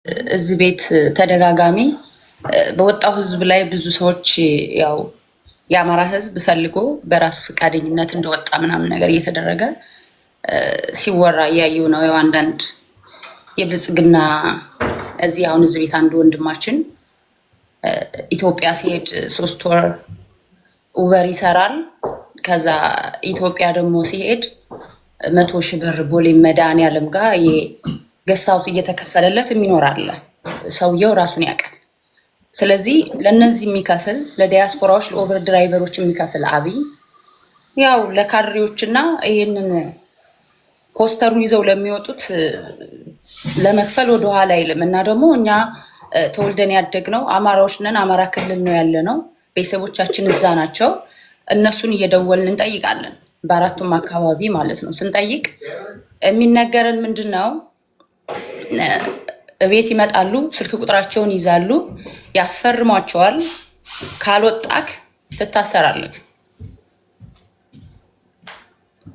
እዚህ ቤት ተደጋጋሚ በወጣው ህዝብ ላይ ብዙ ሰዎች ያው የአማራ ህዝብ ፈልጎ በራሱ ፈቃደኝነት እንደወጣ ምናምን ነገር እየተደረገ ሲወራ እያዩ ነው። ያው አንዳንድ የብልጽግና እዚህ ቤት አንዱ ወንድማችን ኢትዮጵያ ሲሄድ 3 ወር ኡበር ይሰራል። ከዛ ኢትዮጵያ ደግሞ ሲሄድ 100,000 ብር ቦሌ መድኃኒዓለም ጋር ገሳውት እየተከፈለለት የሚኖር አለ። ሰውየው ራሱን ያውቃል። ስለዚህ ለነዚህ የሚከፍል ለዲያስፖራዎች ለኦቨር ድራይቨሮች የሚከፍል አብይ ያው ለካድሬዎችና ይሄንን ፖስተሩን ይዘው ለሚወጡት ለመክፈል ወደ ኋላ አይልም። እና ደግሞ እኛ ተወልደን ያደግነው አማራዎች ነን። አማራ ክልል ነው ያለነው። ቤተሰቦቻችን እዛ ናቸው። እነሱን እየደወልን እንጠይቃለን። በአራቱም አካባቢ ማለት ነው። ስንጠይቅ የሚነገረን ምንድነው? ቤት ይመጣሉ፣ ስልክ ቁጥራቸውን ይዛሉ፣ ያስፈርሟቸዋል። ካልወጣክ ትታሰራለህ።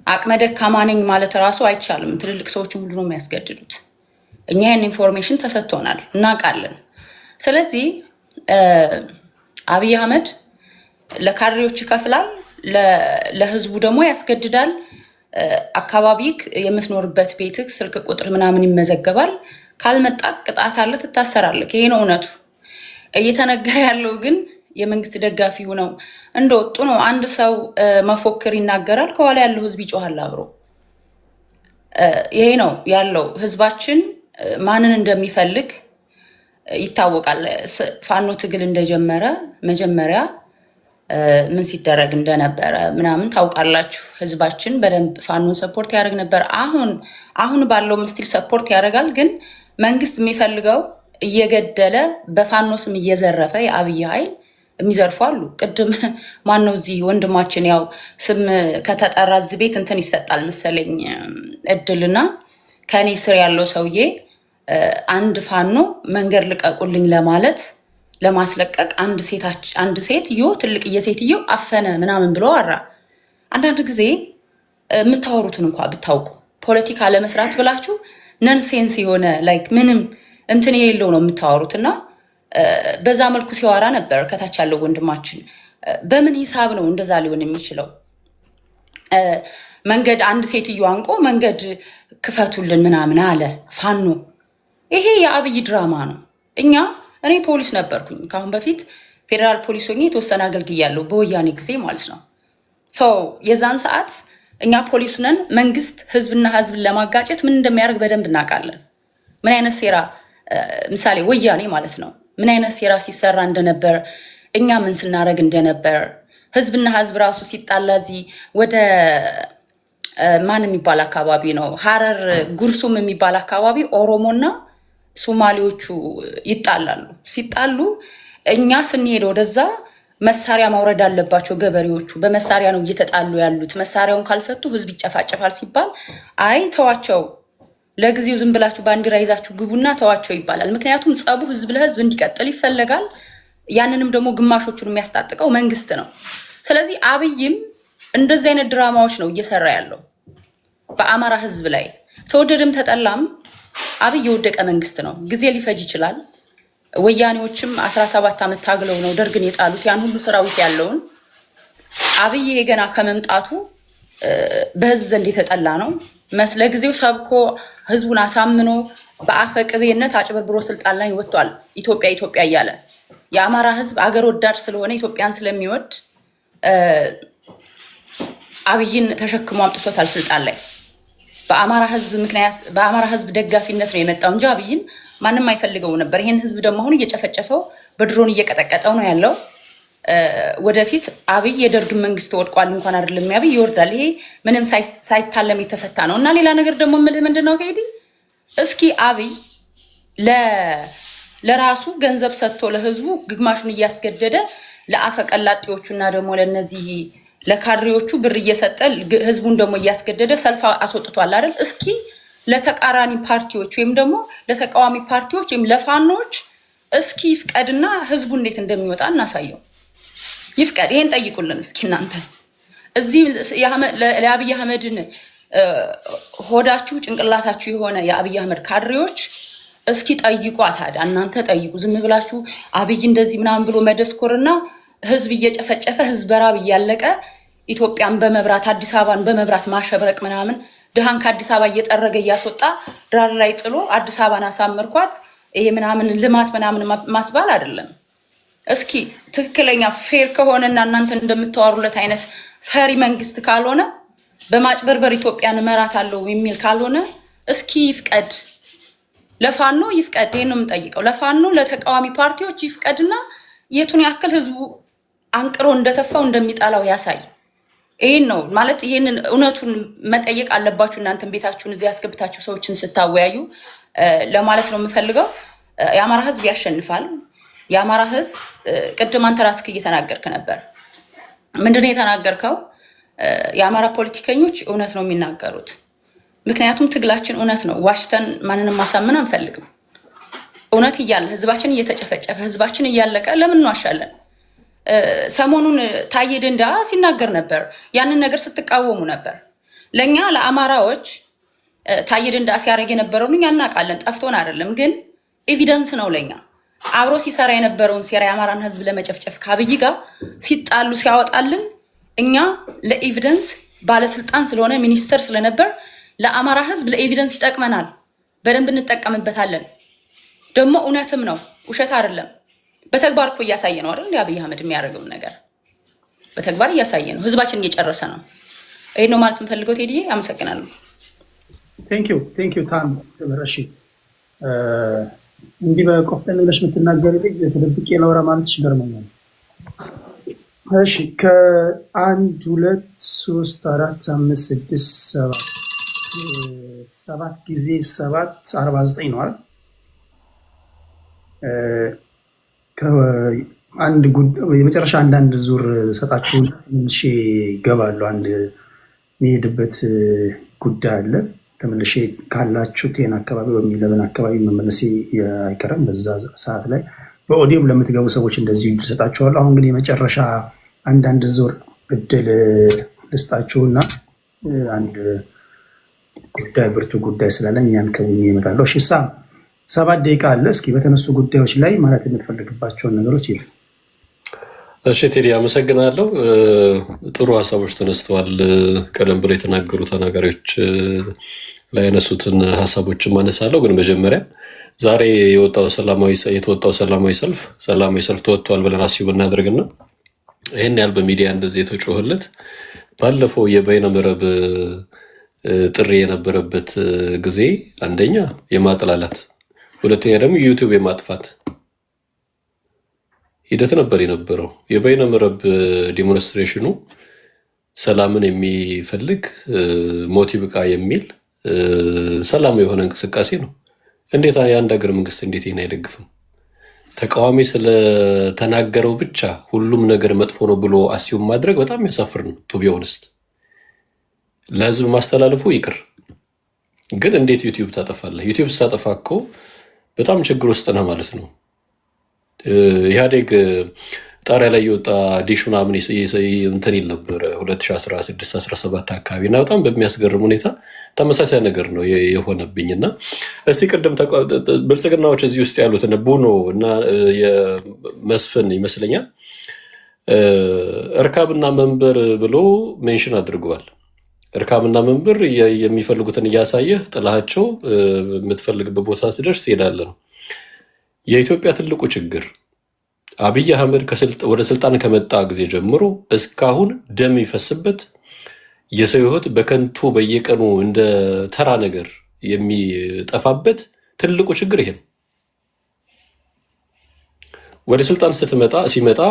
አቅመ ደካማ ነኝ ማለት ራሱ አይቻልም። ትልልቅ ሰዎችን ሁሉ ነው የሚያስገድዱት። እኛ ይህን ኢንፎርሜሽን ተሰጥቶናል፣ እናውቃለን። ስለዚህ አብይ አህመድ ለካድሬዎች ይከፍላል፣ ለህዝቡ ደግሞ ያስገድዳል። አካባቢክ የምትኖርበት ቤትክ ስልክ ቁጥር ምናምን ይመዘገባል። ካልመጣ ቅጣት አለ፣ ትታሰራለህ። ይሄ ነው እውነቱ። እየተነገረ ያለው ግን የመንግስት ደጋፊ ሆነው እንደወጡ ነው። አንድ ሰው መፎክር ይናገራል፣ ከኋላ ያለው ህዝብ ይጮሃል አብሮ። ይሄ ነው ያለው። ህዝባችን ማንን እንደሚፈልግ ይታወቃል። ፋኖ ትግል እንደጀመረ መጀመሪያ ምን ሲደረግ እንደነበረ ምናምን ታውቃላችሁ። ህዝባችን በደንብ ፋኖን ሰፖርት ያደርግ ነበር። አሁን ባለው ምስጢር ሰፖርት ያደርጋል። ግን መንግስት የሚፈልገው እየገደለ በፋኖ ስም እየዘረፈ የአብይ ኃይል የሚዘርፉ አሉ። ቅድም ማነው እዚህ ወንድማችን ያው ስም ከተጠራ እዚህ ቤት እንትን ይሰጣል መሰለኝ እድልና ከኔ ስር ያለው ሰውዬ አንድ ፋኖ መንገድ ልቀቁልኝ ለማለት ለማስለቀቅ አንድ ሴትዮ ትልቅዬ ሴትዮ አፈነ ምናምን ብሎ አወራ። አንዳንድ ጊዜ የምታወሩትን እንኳ ብታውቁ ፖለቲካ ለመስራት ብላችሁ ነንሴንስ የሆነ ላይክ ምንም እንትን የሌለው ነው የምታወሩት። እና በዛ መልኩ ሲያወራ ነበር ከታች ያለው ወንድማችን። በምን ሂሳብ ነው እንደዛ ሊሆን የሚችለው? መንገድ አንድ ሴትዮ አንቆ መንገድ ክፈቱልን ምናምን አለ ፋኖ። ይሄ የአብይ ድራማ ነው። እኔ ፖሊስ ነበርኩኝ ካሁን በፊት ፌደራል ፖሊስ ሆኜ የተወሰነ አገልግያለሁ በወያኔ ጊዜ ማለት ነው። የዛን ሰዓት እኛ ፖሊስ ነን። መንግስት ህዝብና ህዝብን ለማጋጨት ምን እንደሚያደርግ በደንብ እናውቃለን። ምን አይነት ሴራ ምሳሌ ወያኔ ማለት ነው ምን አይነት ሴራ ሲሰራ እንደነበር እኛ ምን ስናደርግ እንደነበር ህዝብና ህዝብ ራሱ ሲጣላ እዚህ ወደ ማን የሚባል አካባቢ ነው ሀረር ጉርሱም የሚባል አካባቢ ኦሮሞና ሶማሌዎቹ ይጣላሉ። ሲጣሉ እኛ ስንሄድ ወደዛ መሳሪያ ማውረድ አለባቸው ገበሬዎቹ። በመሳሪያ ነው እየተጣሉ ያሉት። መሳሪያውን ካልፈቱ ህዝብ ይጨፋጨፋል ሲባል አይ ተዋቸው፣ ለጊዜው ዝም ብላችሁ ባንዲራ ይዛችሁ ግቡና ተዋቸው ይባላል። ምክንያቱም ጸቡ ህዝብ ለህዝብ እንዲቀጥል ይፈለጋል። ያንንም ደግሞ ግማሾቹን የሚያስታጥቀው መንግስት ነው። ስለዚህ አብይም እንደዚህ አይነት ድራማዎች ነው እየሰራ ያለው በአማራ ህዝብ ላይ። ተወደደም ተጠላም አብይ የወደቀ መንግስት ነው። ጊዜ ሊፈጅ ይችላል። ወያኔዎችም 17 ዓመት ታግለው ነው ደርግን የጣሉት። ያን ሁሉ ሰራዊት ያለውን አብይ ይሄ ገና ከመምጣቱ በህዝብ ዘንድ የተጠላ ነው። ለጊዜው ሰብኮ ህዝቡን አሳምኖ በአፈ ቅቤነት አጭበርብሮ ስልጣን ላይ ወጥቷል። ኢትዮጵያ ኢትዮጵያ እያለ የአማራ ህዝብ አገር ወዳድ ስለሆነ ኢትዮጵያን ስለሚወድ አብይን ተሸክሞ አምጥቶታል ስልጣን ላይ። በአማራ ህዝብ ደጋፊነት ነው የመጣው እንጂ አብይን ማንም አይፈልገው ነበር። ይሄን ህዝብ ደግሞ አሁን እየጨፈጨፈው በድሮን እየቀጠቀጠው ነው ያለው። ወደፊት አብይ የደርግ መንግስት ወድቋል እንኳን አይደለም አብይ ይወርዳል። ይሄ ምንም ሳይታለም የተፈታ ነው። እና ሌላ ነገር ደግሞ ምንድነው ቴዲ፣ እስኪ አብይ ለራሱ ገንዘብ ሰጥቶ ለህዝቡ ግማሹን እያስገደደ ለአፈቀላጤዎቹ እና ደግሞ ለነዚህ ለካድሬዎቹ ብር እየሰጠ ህዝቡን ደግሞ እያስገደደ ሰልፍ አስወጥቷል አይደል? እስኪ ለተቃራኒ ፓርቲዎች ወይም ደግሞ ለተቃዋሚ ፓርቲዎች ወይም ለፋኖች እስኪ ይፍቀድና ህዝቡ እንዴት እንደሚወጣ እናሳየው። ይፍቀድ። ይሄን ጠይቁልን እስኪ እናንተ። እዚህ ለአብይ አህመድን ሆዳችሁ ጭንቅላታችሁ የሆነ የአብይ አህመድ ካድሬዎች እስኪ ጠይቋት። ታዲያ እናንተ ጠይቁ። ዝም ብላችሁ አብይ እንደዚህ ምናምን ብሎ መደስኮርና ህዝብ እየጨፈጨፈ ህዝብ በራብ እያለቀ ኢትዮጵያን በመብራት አዲስ አበባን በመብራት ማሸብረቅ ምናምን ድሃን ከአዲስ አበባ እየጠረገ እያስወጣ ዳር ላይ ጥሎ አዲስ አበባን አሳምርኳት ይሄ ምናምን ልማት ምናምን ማስባል አይደለም። እስኪ ትክክለኛ ፌር ከሆነና እናንተ እንደምታወሩለት አይነት ፈሪ መንግስት ካልሆነ በማጭበርበር ኢትዮጵያን እመራታለሁ የሚል ካልሆነ እስኪ ይፍቀድ፣ ለፋኖ ይፍቀድ። ይሄን ነው የምጠይቀው። ለፋኖ ለተቃዋሚ ፓርቲዎች ይፍቀድና የቱን ያክል ህዝቡ አንቅሮ እንደተፋው እንደሚጣላው ያሳይ። ይሄን ነው ማለት ይሄንን እውነቱን መጠየቅ አለባችሁ። እናንተን ቤታችሁን እዚህ ያስገብታችሁ ሰዎችን ስታወያዩ ለማለት ነው የምፈልገው። የአማራ ህዝብ ያሸንፋል። የአማራ ህዝብ ቅድም አንተ ራስህ እየተናገርክ ነበር። ምንድነው የተናገርከው? የአማራ ፖለቲከኞች እውነት ነው የሚናገሩት። ምክንያቱም ትግላችን እውነት ነው። ዋሽተን ማንንም ማሳመን አንፈልግም። እውነት እያለ ህዝባችን እየተጨፈጨፈ ህዝባችን እያለቀ ለምን እንዋሻለን? ሰሞኑን ታዬ ደንዳ ሲናገር ነበር። ያንን ነገር ስትቃወሙ ነበር። ለኛ ለአማራዎች ታዬ ደንዳ ሲያደርግ የነበረውን እኛ እናውቃለን። ጠፍቶን አይደለም፣ ግን ኤቪደንስ ነው ለኛ። አብሮ ሲሰራ የነበረውን ሴራ የአማራን ህዝብ ለመጨፍጨፍ ከአብይ ጋር ሲጣሉ ሲያወጣልን እኛ ለኤቪደንስ ባለስልጣን ስለሆነ ሚኒስተር ስለነበር ለአማራ ህዝብ ለኤቪደንስ ይጠቅመናል። በደንብ እንጠቀምበታለን። ደግሞ እውነትም ነው፣ ውሸት አይደለም። በተግባር እኮ እያሳየ ነው አይደል? አብይ አህመድ የሚያደርገው ነገር በተግባር እያሳየ ነው። ህዝባችን እየጨረሰ ነው። ይሄ ነው ማለት የምፈልገው። ቴዲዬ አመሰግናለሁ። ቴንክ ዩ ታም ተመረሺ። እንዲህ በቆፍጠን ብለሽ የምትናገር ልጅ ተደብቄ ላውራ ማለትሽ ገርሞኛል። እሺ ከአንድ 2 3 4 5 6 7 ጊዜ 7 49 ነው አይደል? አንድ የመጨረሻ አንዳንድ ዙር ሰጣችሁን ተመልሼ ይገባሉ። አንድ የሚሄድበት ጉዳይ አለ። ተመልሼ ካላችሁ ቴን አካባቢ ወይም ለበን አካባቢ መመለሴ አይቀርም። በዛ ሰዓት ላይ በኦዲዮም ለምትገቡ ሰዎች እንደዚሁ እድል ሰጣችኋለሁ። አሁን ግን የመጨረሻ አንዳንድ ዙር እድል ልስጣችሁና አንድ ጉዳይ ብርቱ ጉዳይ ስላለኝ ያን ከቡኝ ይመጣለሁ። እሺ 7 ደቂቃ አለ። እስኪ በተነሱ ጉዳዮች ላይ ማለት የምትፈልግባቸውን ነገሮች ይል። እሺ ቴዲ አመሰግናለሁ። ጥሩ ሀሳቦች ተነስተዋል። ቀደም ብለው የተናገሩ ተናጋሪዎች ላይ ያነሱትን ሀሳቦችን ማነሳለሁ። ግን መጀመሪያ ዛሬ የተወጣው ሰላማዊ ሰልፍ ተወጥቷል ብለን አስዩ ብናደርግና ይህን ያህል በሚዲያ እንደዚህ የተጮህለት ባለፈው የበይነመረብ ጥሪ የነበረበት ጊዜ አንደኛ የማጥላላት ሁለተኛ ደግሞ ዩቲዩብ የማጥፋት ሂደት ነበር የነበረው። የበይነመረብ ዲሞንስትሬሽኑ ሰላምን የሚፈልግ ሞቲቭ ዕቃ የሚል ሰላማዊ የሆነ እንቅስቃሴ ነው። እንዴት የአንድ ሀገር መንግስት እንዴት ይህን አይደግፍም? ተቃዋሚ ስለተናገረው ብቻ ሁሉም ነገር መጥፎ ነው ብሎ አስዩም ማድረግ በጣም ያሳፍር ነው። ቱ ቢ ኦነስት ለህዝብ ማስተላለፉ ይቅር፣ ግን እንዴት ዩቲዩብ ታጠፋለህ? ዩቲዩብ ስታጠፋ እኮ በጣም ችግር ውስጥ ነህ ማለት ነው። ኢህአዴግ ጣሪያ ላይ የወጣ ዲሽ ምናምን እንትን ይል ነበር 2016-17 አካባቢ እና በጣም በሚያስገርም ሁኔታ ተመሳሳይ ነገር ነው የሆነብኝ። እና እስቲ ቅድም ብልጽግናዎች እዚህ ውስጥ ያሉት ቡኖ እና የመስፍን ይመስለኛል እርካብና መንበር ብሎ ሜንሽን አድርገዋል። እርካብና መንበር የሚፈልጉትን እያሳየህ ጥላቸው የምትፈልግበት ቦታ ስደርስ ትሄዳለህ ነው። የኢትዮጵያ ትልቁ ችግር አብይ አህመድ ወደ ስልጣን ከመጣ ጊዜ ጀምሮ እስካሁን ደም የሚፈስበት የሰው ሕይወት በከንቱ በየቀኑ እንደ ተራ ነገር የሚጠፋበት ትልቁ ችግር ይሄ ነው። ወደ ስልጣን ሲመጣ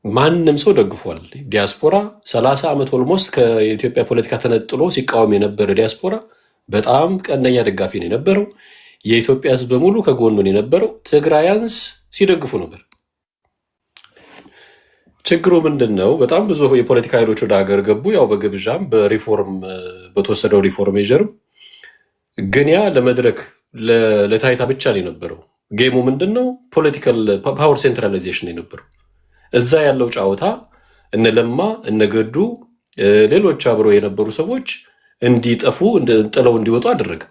ማንም ሰው ደግፏል። ዲያስፖራ 30 ዓመት ኦልሞስት ከኢትዮጵያ ፖለቲካ ተነጥሎ ሲቃወም የነበረ ዲያስፖራ በጣም ቀንደኛ ደጋፊ ነው የነበረው። የኢትዮጵያ ሕዝብ በሙሉ ከጎኑ ነው የነበረው። ትግራያንስ ሲደግፉ ነበር። ችግሩ ምንድን ነው? በጣም ብዙ የፖለቲካ ኃይሎች ወደ ሀገር ገቡ። ያው በግብዣም በሪፎርም በተወሰደው ሪፎርም ሜጀርም ግን ያ ለመድረክ ለታይታ ብቻ ነው የነበረው። ጌሙ ምንድን ነው? ፖለቲካል ፓወር ሴንትራላይዜሽን ነው የነበረው። እዛ ያለው ጨዋታ እነ ለማ እነ ገዱ ሌሎች አብረው የነበሩ ሰዎች እንዲጠፉ ጥለው እንዲወጡ አደረገ።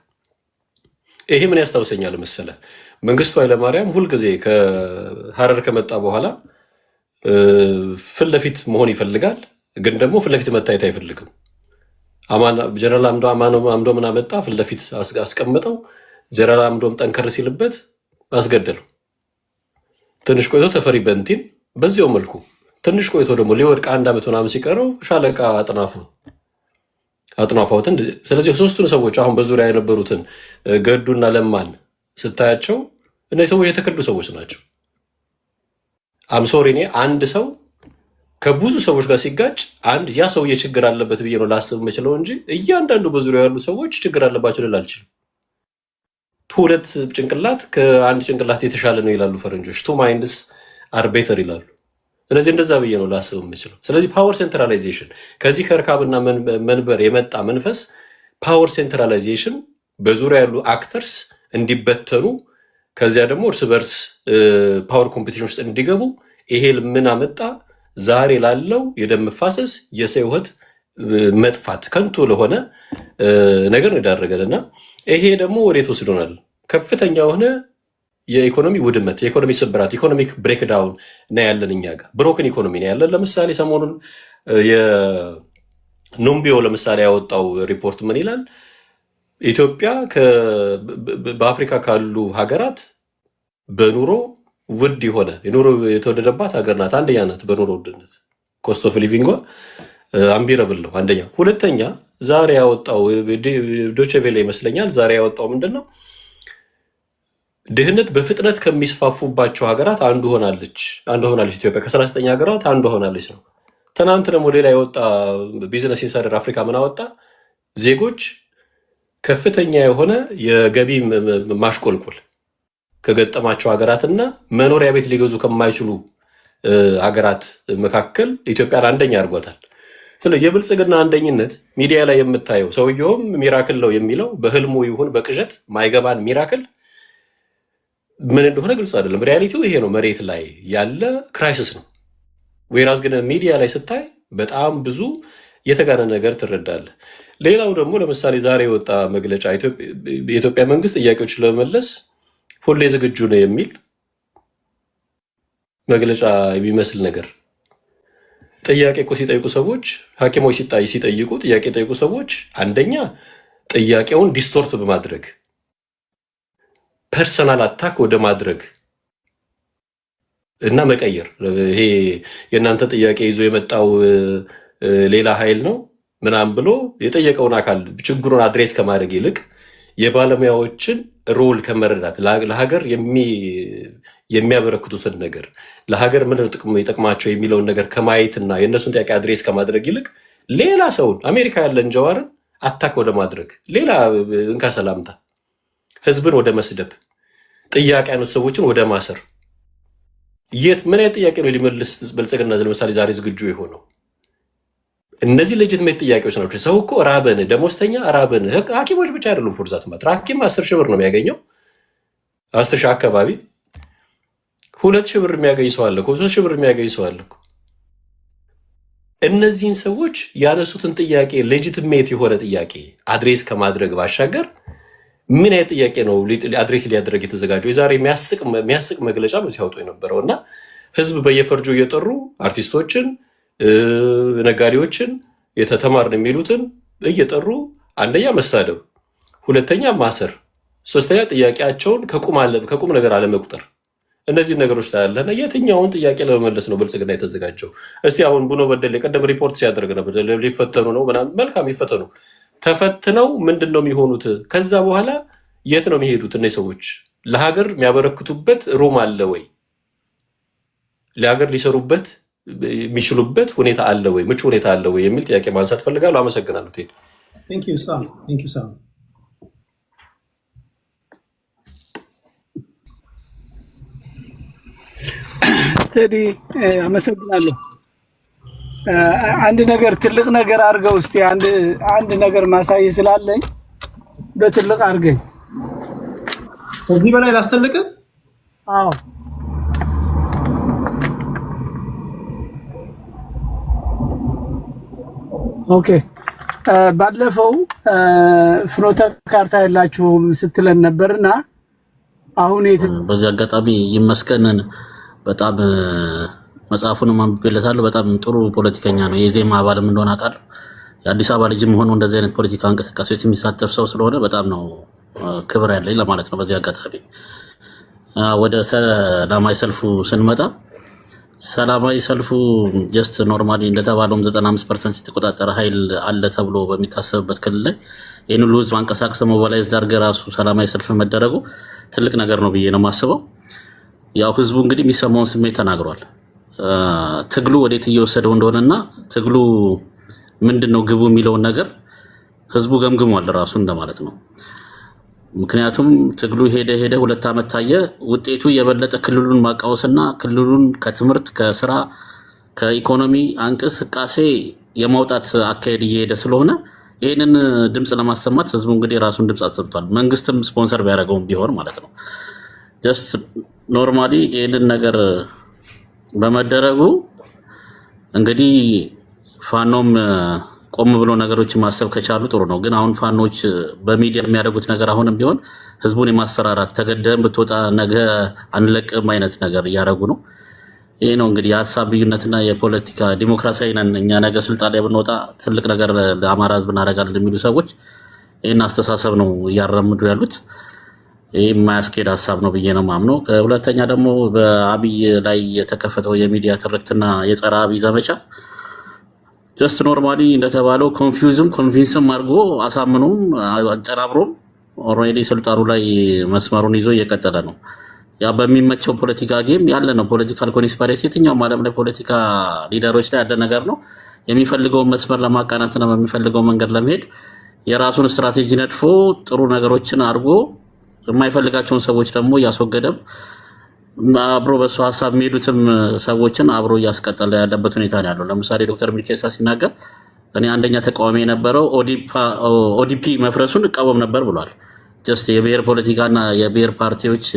ይሄ ምን ያስታውሰኛል መሰለ መንግስቱ ኃይለማርያም ሁልጊዜ ከሀረር ከመጣ በኋላ ፊት ለፊት መሆን ይፈልጋል፣ ግን ደግሞ ፊት ለፊት መታየት አይፈልግም። ጀነራል አምዶምን አመጣ፣ ፊት ለፊት አስቀምጠው። ጀነራል አምዶም ጠንከር ሲልበት አስገደለው። ትንሽ ቆይቶ ተፈሪ በንቲን በዚያው መልኩ ትንሽ ቆይቶ ደግሞ ሊወድቅ 1 ዓመት ምናምን ሲቀረው ሻለቃ አጥናፉትን። ስለዚህ ሶስቱን ሰዎች አሁን በዙሪያ የነበሩትን ገዱና ለማን ስታያቸው እነዚህ ሰዎች የተከዱ ሰዎች ናቸው። አምሶሪ እኔ አንድ ሰው ከብዙ ሰዎች ጋር ሲጋጭ ያ ሰውዬ ችግር አለበት ብዬ ነው ላስብ የምችለው እንጂ እያንዳንዱ በዙሪያ ያሉ ሰዎች ችግር አለባቸው ልል አልችልም። ሁለት ጭንቅላት ከአንድ ጭንቅላት የተሻለ ነው ይላሉ ፈረንጆች። ቱ ማይንድስ አር ቤተር ይላሉ። ስለዚህ እንደዛ ብዬ ነው ላስብ የምችለው። ስለዚህ ፓወር ሴንትራላይዜሽን ከዚህ ከእርካብና መንበር የመጣ መንፈስ ፓወር ሴንትራላይዜሽን በዙሪያ ያሉ አክተርስ እንዲበተኑ ከዚያ ደግሞ እርስ በርስ ፓወር ኮምፒቲሽን ውስጥ እንዲገቡ ይሄ ምን አመጣ? ዛሬ ላለው የደም መፋሰስ፣ የሰው ሕይወት መጥፋት፣ ከንቱ ለሆነ ነገር ነው የዳረገንና ይሄ ደግሞ ወዴት ወስዶናል? ከፍተኛ የሆነ የኢኮኖሚ ውድመት፣ የኢኮኖሚ ስብራት፣ ኢኮኖሚክ ብሬክዳውን ነው ያለን። እኛ ጋር ብሮክን ኢኮኖሚ ነው ያለን። ለምሳሌ ሰሞኑን የኑምቢዮ ለምሳሌ ያወጣው ሪፖርት ምን ይላል? ኢትዮጵያ በአፍሪካ ካሉ ሀገራት በኑሮ ውድ የሆነ የኑሮ የተወደደባት ሀገር ናት። አንደኛ ናት በኑሮ ውድነት። ኮስት ኦፍ ሊቪንጓ አምቢረብል ነው አንደኛ። ሁለተኛ ዛሬ ያወጣው ዶቼ ቬለ ይመስለኛል ዛሬ ያወጣው ምንድነው? ድህነት በፍጥነት ከሚስፋፉባቸው ሀገራት አንዱ ሆናለች ኢትዮጵያ ከ39 ሀገራት አንዱ ሆናለች ነው። ትናንት ደግሞ ሌላ የወጣ ቢዝነስ ኢንሳይደር አፍሪካ ምን አወጣ? ዜጎች ከፍተኛ የሆነ የገቢ ማሽቆልቆል ከገጠማቸው ሀገራትና መኖሪያ ቤት ሊገዙ ከማይችሉ ሀገራት መካከል ኢትዮጵያን አንደኛ አድርጓታል። ስለዚህ የብልጽግና አንደኝነት ሚዲያ ላይ የምታየው ሰውየውም ሚራክል ነው የሚለው በህልሙ ይሁን በቅዠት ማይገባን ሚራክል ምን እንደሆነ ግልጽ አይደለም። ሪያሊቲው ይሄ ነው፣ መሬት ላይ ያለ ክራይሲስ ነው። ወይራስ ግን ሚዲያ ላይ ስታይ በጣም ብዙ የተጋነ ነገር ትረዳለህ። ሌላው ደግሞ ለምሳሌ ዛሬ የወጣ መግለጫ የኢትዮጵያ መንግስት ጥያቄዎችን ለመመለስ ሁሌ ዝግጁ ነው የሚል መግለጫ የሚመስል ነገር። ጥያቄ እኮ ሲጠይቁ ሰዎች ሐኪሞች ሲጠይቁ ጥያቄ ጠይቁ ሰዎች አንደኛ ጥያቄውን ዲስቶርት በማድረግ ፐርሰናል አታክ ወደ ማድረግ እና መቀየር። ይሄ የእናንተ ጥያቄ ይዞ የመጣው ሌላ ኃይል ነው ምናምን ብሎ የጠየቀውን አካል ችግሩን አድሬስ ከማድረግ ይልቅ የባለሙያዎችን ሮል ከመረዳት ለሀገር የሚያበረክቱትን ነገር ለሀገር ምን ይጠቅማቸው የሚለውን ነገር ከማየትና የእነሱን ጥያቄ አድሬስ ከማድረግ ይልቅ ሌላ ሰውን አሜሪካ ያለን ጀዋርን አታክ ወደ ማድረግ ሌላ እንካ ሰላምታ ህዝብን ወደ መስደብ ጥያቄ ያነሱ ሰዎችን ወደ ማሰር ምን አይነት ጥያቄ ነው ሊመልስ ብልጽግና ለምሳሌ ዛሬ ዝግጁ የሆነው? እነዚህ ሌጂቲሜት ጥያቄዎች ናቸው። ሰው እኮ ራበን፣ ደሞዝተኛ ራበን። ሐኪሞች ብቻ አይደሉም ፎርዛት ማትራ ሐኪም 10 ሺህ ብር ነው የሚያገኘው። 10 ሺህ አካባቢ 2 ሺህ ብር የሚያገኝ ሰው አለ እኮ፣ 3 ሺህ ብር የሚያገኝ ሰው አለ እኮ። እነዚህን ሰዎች ያነሱትን ጥያቄ ሌጂቲሜት የሆነ ጥያቄ አድሬስ ከማድረግ ባሻገር ምን አይነት ጥያቄ ነው አድሬስ ሊያደርግ የተዘጋጀው? የዛሬ የሚያስቅ መግለጫ ነው ሲያወጡ የነበረው እና ህዝብ በየፈርጁ እየጠሩ አርቲስቶችን፣ ነጋዴዎችን፣ የተተማርን የሚሉትን እየጠሩ አንደኛ መሳደብ፣ ሁለተኛ ማሰር፣ ሶስተኛ ጥያቄያቸውን ከቁም ነገር አለመቁጠር። እነዚህ ነገሮች ታያለና የትኛውን ጥያቄ ለመመለስ ነው ብልጽግና የተዘጋጀው? እስቲ አሁን ቡኖ በደሌ ቀደም ሪፖርት ሲያደርግ ነበር ሊፈተኑ ነው ምናምን። መልካም ይፈተኑ። ተፈትነው ምንድን ነው የሚሆኑት? ከዛ በኋላ የት ነው የሚሄዱት? እነዚህ ሰዎች ለሀገር የሚያበረክቱበት ሩም አለ ወይ? ለሀገር ሊሰሩበት የሚችሉበት ሁኔታ አለ ወይ? ምቹ ሁኔታ አለ ወይ የሚል ጥያቄ ማንሳት ፈልጋለሁ። አመሰግናለሁ። ቴዲ አመሰግናለሁ። አንድ ነገር ትልቅ ነገር አድርገው እስቲ አንድ ነገር ማሳይ ስላለኝ በትልቅ አድርገኝ። ከዚህ በላይ ላስተልቅ? አዎ ኦኬ። ባለፈው ፍኖተ ካርታ ያላችሁም ስትለን ነበርና አሁን በዚህ አጋጣሚ ይመስገን በጣም መጽሐፉን ማንበብለታለሁ። በጣም ጥሩ ፖለቲከኛ ነው። የዜማ አባልም እንደሆነ አውቃለሁ። የአዲስ አበባ ልጅም ሆኖ እንደዚህ አይነት ፖለቲካ እንቅስቃሴዎች የሚሳተፍ ሰው ስለሆነ በጣም ነው ክብር ያለኝ ለማለት ነው። በዚህ አጋጣሚ ወደ ሰላማዊ ሰልፉ ስንመጣ ሰላማዊ ሰልፉ ጀስት ኖርማሊ እንደተባለውም 95% የተቆጣጠረ ኃይል አለ ተብሎ በሚታሰብበት ክልል ላይ ይህን ሁሉ ህዝብ አንቀሳቅሰ ሞባላይዝ አድርገህ ራሱ ሰላማዊ ሰልፍ መደረጉ ትልቅ ነገር ነው ብዬ ነው የማስበው። ያው ህዝቡ እንግዲህ የሚሰማውን ስሜት ተናግሯል። ትግሉ ወዴት እየወሰደው እንደሆነና ትግሉ ምንድነው ግቡ የሚለውን ነገር ህዝቡ ገምግሟል ራሱ እንደማለት ነው። ምክንያቱም ትግሉ ሄደ 2 ዓመት ታየ። ውጤቱ የበለጠ ክልሉን ማቃወስና ክልሉን ከትምህርት ከስራ ከኢኮኖሚ እንቅስቃሴ የማውጣት አካሄድ እየሄደ ስለሆነ ይህንን ድምፅ ለማሰማት ህዝቡ እንግዲህ ራሱን ድምፅ አሰምቷል። መንግስትም ስፖንሰር ቢያደርገውም ቢሆን ማለት ነው። ጀስት ኖርማሊ ይህንን ነገር በመደረጉ እንግዲህ ፋኖም ቆም ብሎ ነገሮችን ማሰብ ከቻሉ ጥሩ ነው። ግን አሁን ፋኖች በሚዲያ የሚያደርጉት ነገር አሁንም ቢሆን ህዝቡን የማስፈራራት ተገደም ብትወጣ ነገ አንለቅም አይነት ነገር እያደረጉ ነው። ይሄ ነው እንግዲህ የሀሳብ ልዩነትና የፖለቲካ ዲሞክራሲያዊ ነን እኛ ነገ ስልጣን ላይ ብንወጣ ትልቅ ነገር ለአማራ ህዝብ እናደርጋለን የሚሉ ሰዎች ይህን አስተሳሰብ ነው እያራምዱ ያሉት። ይህ የማያስኬድ ሀሳብ ነው ብዬ ነው የማምነው። ሁለተኛ ደግሞ በአብይ ላይ የተከፈተው የሚዲያ ትርክትና የጸረ አብይ ዘመቻ ጀስት ኖርማሊ እንደተባለው ኮንቪንስም አድርጎ አሳምኖም አጨናብሮም ኦልሬዲ ስልጣኑ ላይ መስመሩን ይዞ እየቀጠለ ነው። ያ በሚመቸው ፖለቲካ ጌም ያለ ነው። ፖለቲካል ኮንስፓይሬሲ የትኛውም ዓለም ላይ ፖለቲካ ሊደሮች ላይ ያለ ነገር ነው። የሚፈልገውን መስመር ለማቃናትና በሚፈልገው መንገድ ለመሄድ የራሱን ስትራቴጂ ነድፎ ጥሩ ነገሮችን አድርጎ የማይፈልጋቸውን ሰዎች ደግሞ እያስወገደም አብሮ በሱ ሀሳብ የሚሄዱትም ሰዎችን አብሮ እያስቀጠለ ያለበት ሁኔታ ነው ያለው። ለምሳሌ ዶክተር ሚልኬሳ ሲናገር እኔ አንደኛ ተቃዋሚ የነበረው ኦዲፒ መፍረሱን እቃወም ነበር ብሏል። ጀስት የብሔር ፖለቲካና የብሔር ፓርቲዎች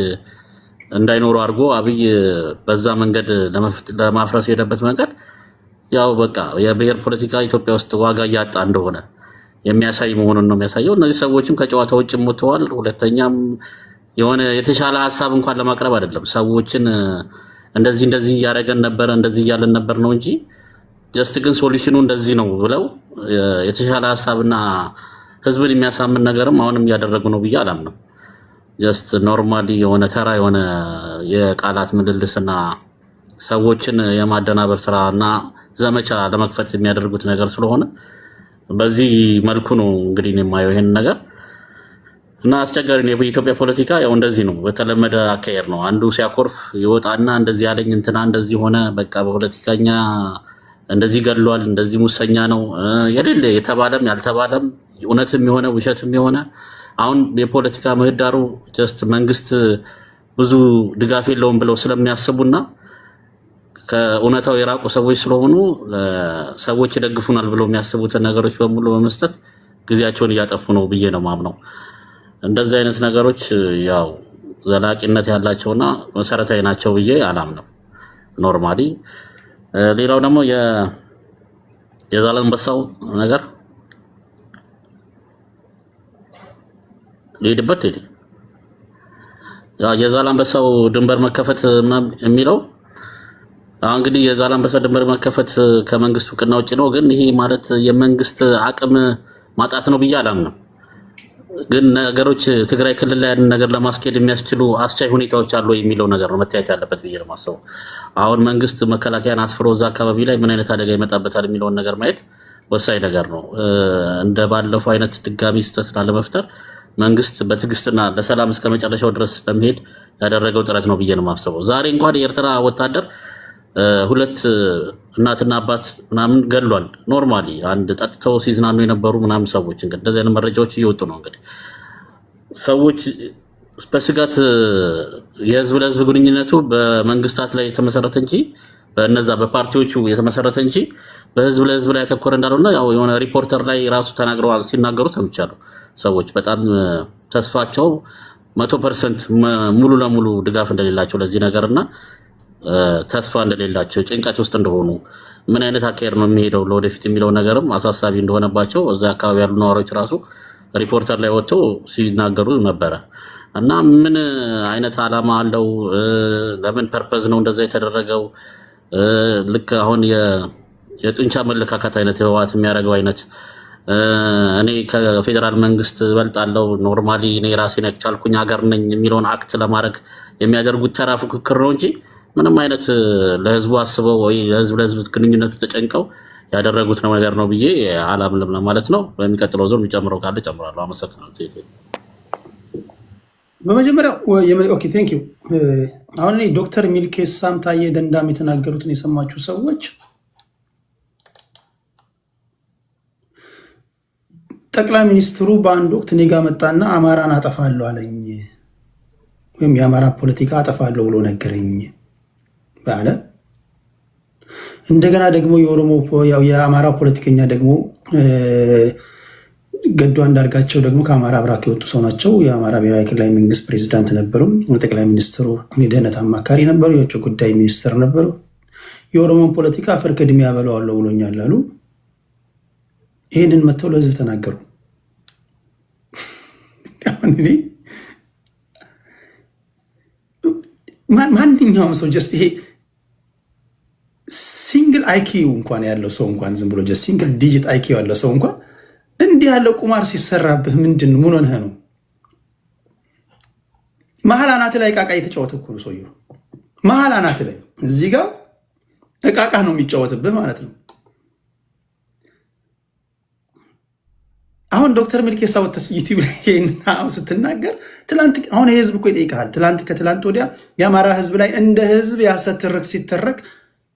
እንዳይኖሩ አድርጎ አብይ በዛ መንገድ ለማፍረስ የሄደበት መንገድ ያው በቃ የብሔር ፖለቲካ ኢትዮጵያ ውስጥ ዋጋ እያጣ እንደሆነ የሚያሳይ መሆኑን ነው የሚያሳየው። እነዚህ ሰዎችም ከጨዋታ ውጭ ሞተዋል። ሁለተኛም የሆነ የተሻለ ሀሳብ እንኳን ለማቅረብ አይደለም ሰዎችን እንደዚህ እያደረገን ነበረ እንደዚህ እያለን ነበር ነው እንጂ ጀስት ግን ሶሉሽኑ እንደዚህ ነው ብለው የተሻለ ሀሳብና ህዝብን የሚያሳምን ነገርም አሁንም እያደረጉ ነው ብዬ አላምንም። ጀስት ኖርማሊ የሆነ ተራ የሆነ የቃላት ምልልስና ሰዎችን የማደናበር ስራና ዘመቻ ለመክፈት የሚያደርጉት ነገር ስለሆነ በዚህ መልኩ ነው እንግዲህ የማየው ይሄን ነገር እና አስቸጋሪ ነው። የኢትዮጵያ ፖለቲካ ያው እንደዚህ ነው፣ በተለመደ አካሄድ ነው። አንዱ ሲያኮርፍ ይወጣና እንደዚህ ያለኝ እንትና እንደዚህ ሆነ፣ በቃ በፖለቲካኛ እንደዚህ ገድሏል፣ እንደዚህ ሙሰኛ ነው የሌለ የተባለም ያልተባለም እውነትም የሆነ ውሸትም የሆነ አሁን የፖለቲካ ምህዳሩ ጀስት መንግስት ብዙ ድጋፍ የለውም ብለው ስለሚያስቡና ከእውነታው የራቁ ሰዎች ስለሆኑ ሰዎች ይደግፉናል ብለው የሚያስቡትን ነገሮች በሙሉ በመስጠት ጊዜያቸውን እያጠፉ ነው ብዬ ነው ማምነው። እንደዚህ አይነት ነገሮች ያው ዘላቂነት ያላቸውና መሰረታዊ ናቸው ብዬ አላምነው ኖርማሊ። ሌላው ደግሞ የዛላንበሳው ነገር ሊሄድበት ሄደ። የዛላንበሳው ድንበር መከፈት የሚለው እንግዲህ የዛላንበሳ ድንበር መከፈት ከመንግስት እውቅና ውጭ ነው። ግን ይሄ ማለት የመንግስት አቅም ማጣት ነው ብዬ አላምነው። ግን ነገሮች ትግራይ ክልል ላይ ያንን ነገር ለማስኬድ የሚያስችሉ አስቻይ ሁኔታዎች አሉ የሚለው ነገር ነው መታየት ያለበት ብዬ ነው የማስበው። አሁን መንግስት መከላከያን አስፍሮ እዛ አካባቢ ላይ ምን አይነት አደጋ ይመጣበታል የሚለውን ነገር ማየት ወሳኝ ነገር ነው። እንደ ባለፈው አይነት ድጋሚ ስህተት ላለመፍጠር መንግስት በትዕግስትና ለሰላም እስከ መጨረሻው ድረስ ለመሄድ ያደረገው ጥረት ነው ብዬ ነው የማስበው። ዛሬ እንኳን የኤርትራ ወታደር 2 እናትና አባት ምናምን ገድሏል። ኖርማሊ አንድ ጠጥተው ሲዝናኑ የነበሩ ምናምን ሰዎች እንግዲህ እንደዚህ አይነት መረጃዎች እየወጡ ነው። እንግዲህ ሰዎች በስጋት የህዝብ ለህዝብ ግንኙነቱ በመንግስታት ላይ የተመሰረተ እንጂ በእነዛ በፓርቲዎቹ የተመሰረተ እንጂ በህዝብ ለህዝብ ላይ ያተኮረ እንዳልሆነ ያው የሆነ ሪፖርተር ላይ ራሱ ተናግረዋል ሲናገሩ ሰምቻለሁ። ሰዎች በጣም ተስፋቸው 100% ሙሉ ለሙሉ ድጋፍ እንደሌላቸው ለዚህ ነገርና ተስፋ እንደሌላቸው ጭንቀት ውስጥ እንደሆኑ ምን አይነት አካሄድ ነው የሚሄደው ለወደፊት የሚለው ነገርም አሳሳቢ እንደሆነባቸው እዛ አካባቢ ያሉ ነዋሪዎች ራሱ ሪፖርተር ላይ ወጥተው ሲናገሩ ነበረ። እና ምን አይነት ዓላማ አለው? ለምን ፐርፐዝ ነው እንደዛ የተደረገው? ልክ አሁን የጡንቻ መለካከት አይነት ህወሓት የሚያደርገው አይነት እኔ ከፌዴራል መንግስት እበልጣለሁ ኖርማሊ እኔ ራሴን ያልቻልኩኝ ሀገር ነኝ የሚለውን አክት ለማድረግ የሚያደርጉት ተራ ፉክክር ነው እንጂ ምንም አይነት ለህዝቡ አስበው ወይ ለህዝብ ግንኙነቱ ተጨንቀው ያደረጉት ነው ነገር ነው ብዬ አላምንም ማለት ነው። በሚቀጥለው ዞር የሚጨምረው ካለ ጨምራለሁ። አመሰግናለሁ። በመጀመሪያ ኦኬ ቴንክ ዩ። አሁን እኔ ዶክተር ሚልኬሳም ታዬ ደንዳም የተናገሩትን የሰማችሁ ሰዎች ጠቅላይ ሚኒስትሩ በአንድ ወቅት እኔ ጋ መጣና አማራን አጠፋለሁ አለኝ ወይም የአማራ ፖለቲካ አጠፋለሁ ብሎ ነገረኝ ባለ። እንደገና ደግሞ የአማራ ፖለቲከኛ ደግሞ ገዱ አንዳርጋቸው ደግሞ ከአማራ አብራክ የወጡ ሰው ናቸው። የአማራ ብሔራዊ ክልላዊ መንግስት ፕሬዚዳንት ነበሩ። ጠቅላይ ሚኒስትሩ የደህንነት አማካሪ ነበሩ። የውጭ ጉዳይ ሚኒስትር ነበሩ። የኦሮሞን ፖለቲካ አፈር ከድሜ ያበላዋለሁ ብሎኛል አሉ። ይህንን መጥተው ለህዝብ ተናገሩ። ማንኛውም ሰው ጀስት ይሄ ሲንግል አይኪዩ እንኳን ያለው ሰው እንኳን ዝም ብሎ ጀስት ሲንግል ዲጂት አይኪዩ ያለው ሰው እንኳን እንዲህ ያለው ቁማር ሲሰራብህ ምንድን ምን ሆነህ ነው? መሀል አናት ላይ እቃቃ እየተጫወተ እኮ ነው ሰውየው። መሀል አናት ላይ እዚህ ጋር እቃቃ ነው የሚጫወትብህ ማለት ነው። አሁን ዶክተር ሚልኬሳ ወተስ ዩቲዩብ ላይ ስትናገር ትላንት አሁን የህዝብ እኮ ይጠይቃል። ትላንት ከትላንት ወዲያ የአማራ ህዝብ ላይ እንደ ህዝብ ያሰትርክ ሲተረክ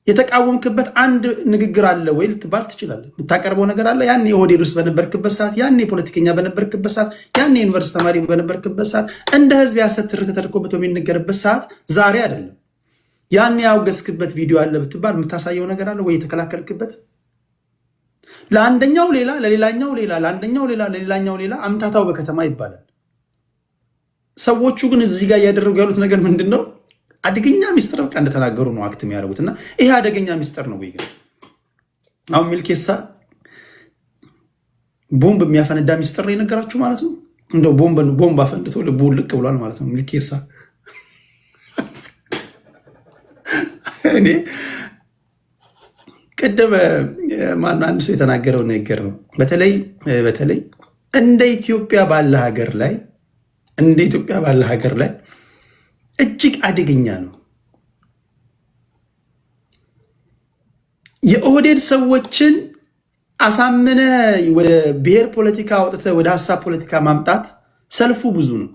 የተቃወምክበት አንድ ንግግር አለ ወይ ልትባል ትችላለህ። የምታቀርበው ነገር አለ? ያኔ ኦህዴድ ውስጥ በነበርክበት ሰዓት፣ ያኔ ፖለቲከኛ በነበርክበት ሰዓት፣ ያኔ ዩኒቨርሲቲ ተማሪ በነበርክበት ሰዓት እንደ ህዝብ ያሰትርክ ተደርጎበት በሚነገርበት ሰዓት ዛሬ አይደለም። ያኔ ያውገዝክበት ቪዲዮ አለ ብትባል የምታሳየው ነገር አለ ወይ? የተከላከልክበት ለአንደኛው ሌላ ለሌላኛው ሌላ ለአንደኛው ሌላ ለሌላኛው ሌላ አምታታው በከተማ ይባላል። ሰዎቹ ግን እዚህ ጋር እያደረጉ ያሉት ነገር ምንድን ነው? አደገኛ ሚስጥር በቃ እንደተናገሩ ነው አክት የሚያደርጉት። እና ይሄ አደገኛ ሚስጥር ነው ወይ? ግን አሁን ሚልኬሳ ቦምብ የሚያፈነዳ ሚስጥር ነው የነገራችሁ ማለት ነው። እንደው ቦምብ አፈንድቶ ልቡ ልቅ ብሏል ማለት ነው ሚልኬሳ። እኔ ቅድም ማነው አንድ ሰው የተናገረው ነገር ነው። በተለይ እንደ ኢትዮጵያ ባለ ሀገር ላይ እጅግ አደገኛ ነው። የኦህዴድ ሰዎችን አሳምነ ወደ ብሔር ፖለቲካ አውጥተህ ወደ ሀሳብ ፖለቲካ ማምጣት ሰልፉ ብዙ ነው።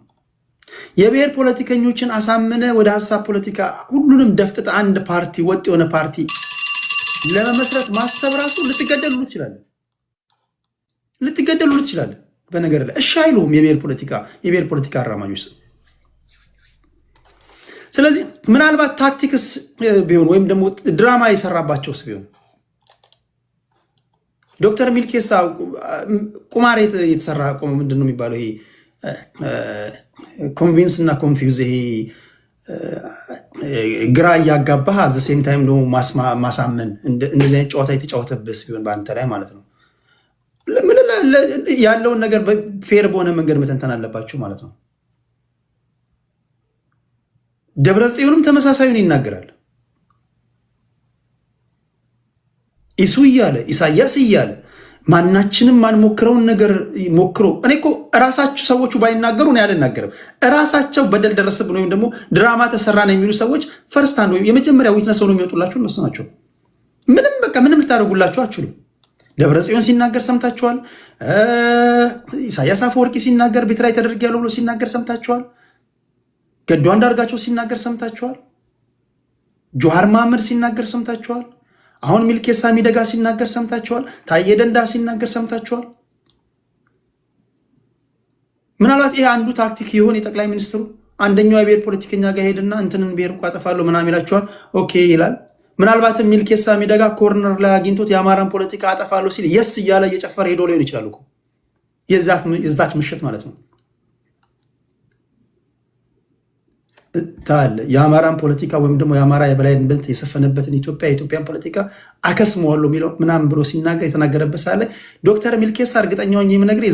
የብሔር ፖለቲከኞችን አሳምነ ወደ ሀሳብ ፖለቲካ ሁሉንም ደፍጥጥ አንድ ፓርቲ ወጥ የሆነ ፓርቲ ለመመስረት ማሰብ ራሱ ልትገደሉ ትችላለህ። በነገር ላይ እሺ አይሉም የብሔር ፖለቲካ አራማጆች። ስለዚህ ምናልባት ታክቲክስ ቢሆን ወይም ደግሞ ድራማ የሰራባቸውስ ቢሆን ዶክተር ሚልኬሳ ቁማር የተሰራ ምንድን ነው የሚባለው? ይሄ ኮንቪንስ እና ኮንፊውዝ፣ ይሄ ግራ እያጋባህ አዘ ሴም ታይም ደግሞ ማሳመን፣ እንደዚህ አይነት ጨዋታ የተጫወተብስ ቢሆን በአንተ ላይ ማለት ነው ያለውን ነገር ፌር በሆነ መንገድ መተንተን አለባችሁ ማለት ነው። ደብረ ጽዮንም ተመሳሳዩን ይናገራል። ኢሱ እያለ ኢሳያስ እያለ ማናችንም ማንሞክረውን ነገር ሞክሮ እኔ እኮ እራሳቸው ሰዎቹ ባይናገሩ ነው ያልናገርም። እራሳቸው በደል ደረሰብን ወይም ደግሞ ድራማ ተሰራን የሚሉ ሰዎች ፈርስት አንድ ወይም የመጀመሪያ ዊትነስ ሆነው የሚወጡላችሁ እነሱ ናቸው። ምንም ልታደርጉላችሁ አችሉም። ደብረ ጽዮን ሲናገር ሰምታችኋል። ኢሳያስ አፈወርቂ ሲናገር ቤት ላይ ተደርጊያለሁ ብሎ ሲናገር ሰምታችኋል። ገዱ አንዳርጋቸው ሲናገር ሰምታችኋል። ጆሃር መሐመድ ሲናገር ሰምታችኋል። አሁን ሚልኬሳ ሚደጋ ሲናገር ሰምታችኋል። ታዬ ደንዳ ሲናገር ሰምታችኋል። ምናልባት ይሄ አንዱ ታክቲክ ይሆን የጠቅላይ ሚኒስትሩ? አንደኛው የብሔር ፖለቲከኛ ጋር ሄድና እንትንን ብሔር እኮ አጠፋለሁ ምናምን ይላችኋል። ኦኬ ይላል። ምናልባትም ሚልኬሳ ሚደጋ ኮርነር ላይ አግኝቶት የአማራን ፖለቲካ አጠፋለሁ ሲል የስ እያለ እየጨፈረ ሄዶ ሊሆን ይችላል እኮ የዛች ምሽት ማለት ነው። ታለ የአማራን ፖለቲካ ወይም ደግሞ የአማራ የበላይነት የሰፈነበትን የኢትዮጵያን ፖለቲካ አከስመዋለሁ የሚለው ምናምን ብሎ ሲናገር የተናገረበት ሳለ ዶክተር ሚልኬሳ እርግጠኛውን የምነግርህ